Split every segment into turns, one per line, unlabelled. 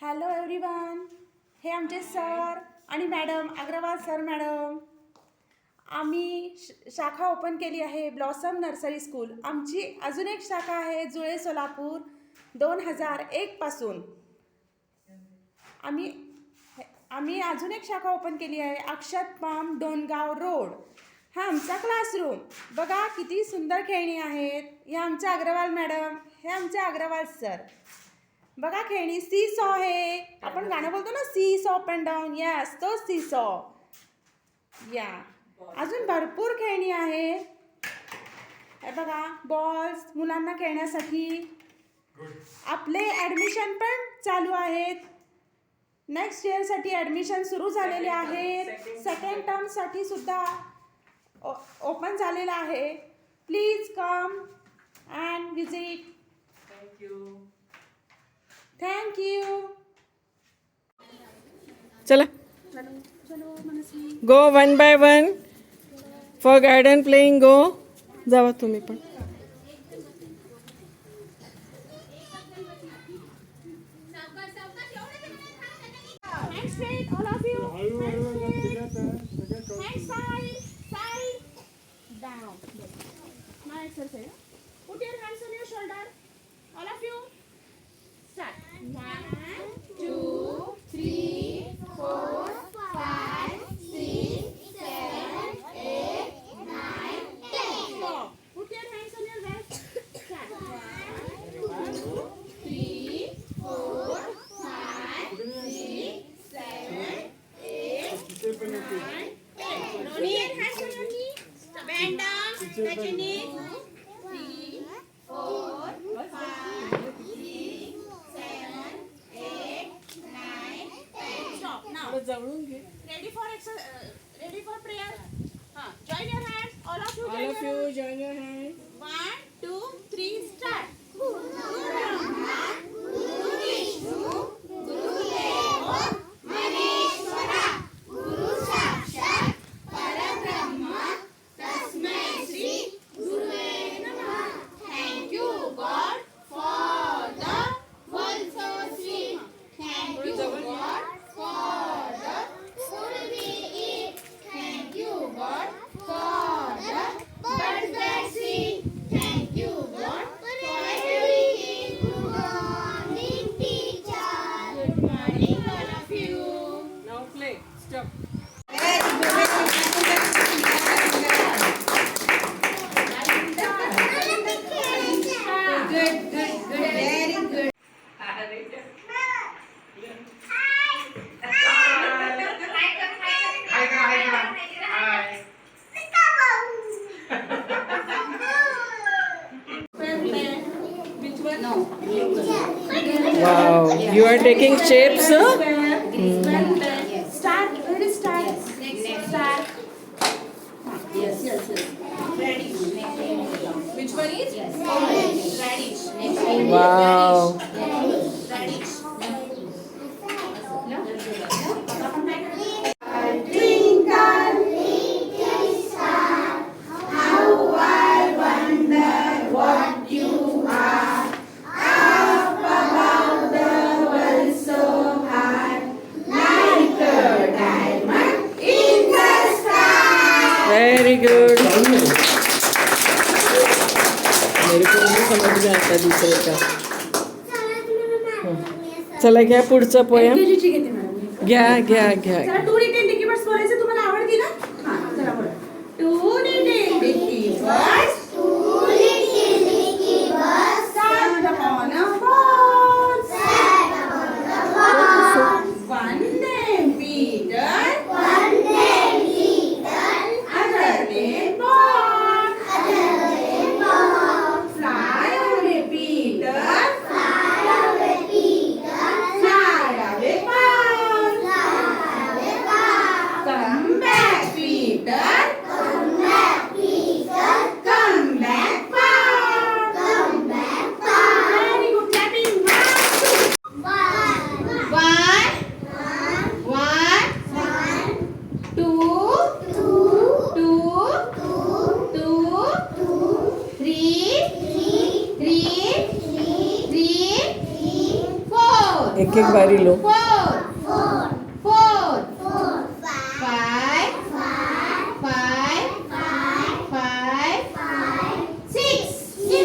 Hello everyone, हे आमचे sir आणि madam Agarwal sir madam. आम्ही शाखा ओपन केली आहे ब्लॉसम नर्सरी स्कूल. आमची अजून एक शाखा आहे जुळे सोलापूर 2001 पासून. आम्ही अजून एक शाखा ओपन केली आहे अक्षत पाम डोनगाव रोड. हा आमचा क्लासरूम बघा, किती सुंदर खेळणी आहेत. हे आमचे अग्रवाल मॅडम, हे आमचे अग्रवाल सर. बघा खेळणी सी सॉ आहे. आपण गाणं बोलतो ना, seesaw up and down. Yes, तो सी सॉ. या अजून भरपूर खेळणी आहे. हे बघा, बॉल्स मुलांना खेळण्यासाठी. आपले ॲडमिशन पण चालू आहेत. नेक्स्ट इयरसाठी ॲडमिशन सुरू झालेले आहेत. सेकंड टर्मसाठी सुद्धा ओपन झालेलं आहे. Please come and visit. Thank you.
चला, go one by one for garden playing. Go, जावा तुम्ही पण.
Hands straight, all of you. Hands side, down. Now exercise. Put your hands on your shoulder. All of you. Start. 1, 2, 3, 4, 5, 6, 7, 8, 9, 10. Stop. Put your hands on your waist. Start. 1, 2, 3, 4, 5, 6, 7, 8, 9, 10. No need hands on your knee. Bend down. Touch your knee. 3, 4, 5, 6, 7, 8, 9, 10. Stop now.
जवळून घे.
Ready for prayer? Join your hands. All of you
All
join
of
your
you
hands.
join your hands.
1, 2, 3, start. Guru Brahma, Guru Vishnu, Guru Deva, Maheshwara, Guru Sakshat, Parabrahma, Tasmai Shri Gurave Namah. Thank you God for the world so sweet. Thank you God for the food we eat. Thank you God for the birds that sing. Thank you God for everything. Good morning teacher. Good morning all of you.
Now play. Stop. Wow, you are taking shapes, huh?
Start. Ready? Start. Start.
Yes.
Radish. Which one is? Radish.
Wow.
Radish.
Very good. मेरे को नहीं समझ में आता दूसरे का. चला घ्या पुढचं पोयम.
LKG ची घेते मॅडम.
घ्या.
चला टू रिटेन डिकी बर्ड्स बोलायचं तुम्हाला आवडती ना? हां, चला बोला. Two little dicky birds sat upon a horse. One named Peter. Other named Bob. Fly away, Peter. Fly away, Bob.
एक एक बारी लो.
4 5 6 7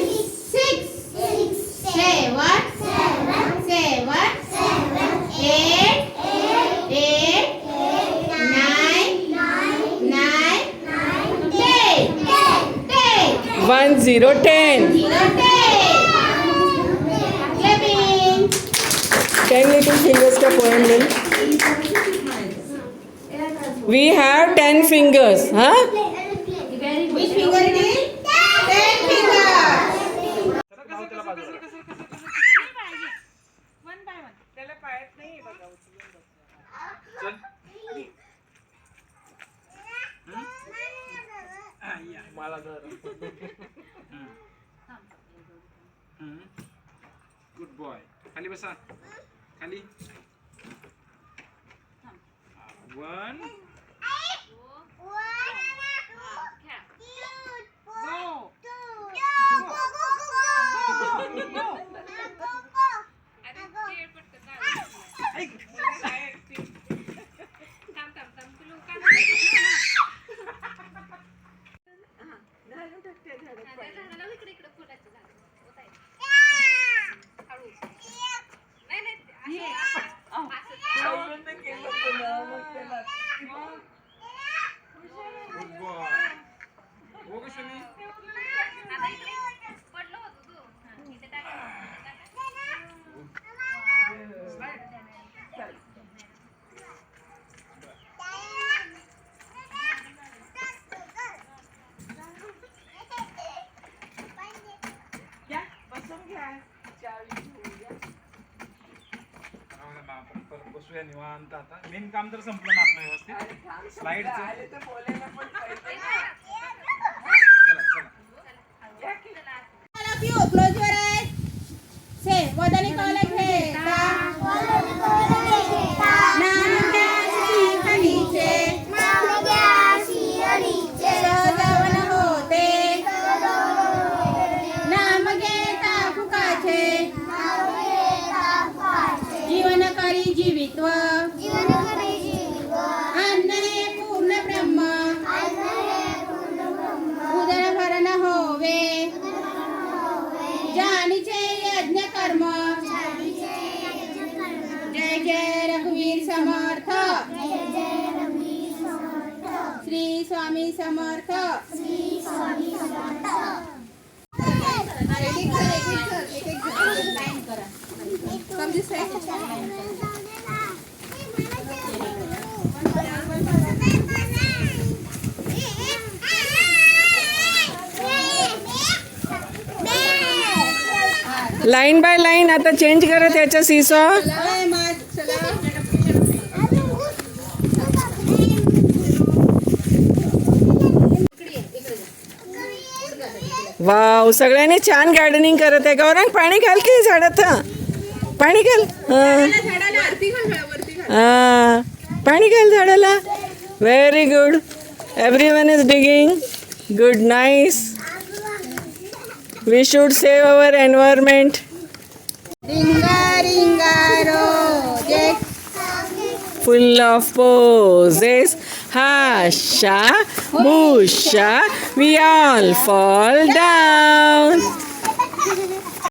1 0 10. 10 little fingers का poem ले. We have 10 fingers, huh?
Which finger it is? 10 fingers. One by one.
Good boy. खाली बसा. खाली. 1 good boy. हो कशी मी. बसूया निवांत. आता मेन काम तर संपलं ना आपलं व्यवस्थित. स्लाइडचं. चला चला.
All of you, close your eyes. Say, वदनी कौले भेटा. नाम घ्यासी खनीचे. सजवन होते. नाम घेता फुकाचे. जीवन करी जीवित्व. अन्न हे पूर्ण ब्रह्म. उदर भरण होवे. जानीचे यज्ञ कर्म. जय जय रघुवीर समर्थ. Shri Swami Samarth.
Line by line आता चेंज करत याच्या सीसॉ. वाव, सगळ्यांनी छान गार्डनिंग करत आहे. गौरंग पाणी घाल की झाडात. पाणी घाल. हां, पाणी घाल झाडाला. Very good. Everyone is digging. Good, nice. We should save our environment.
रिंगा रिंगा रोजे.
Full of poses. Hasha, Musha, we all fall down.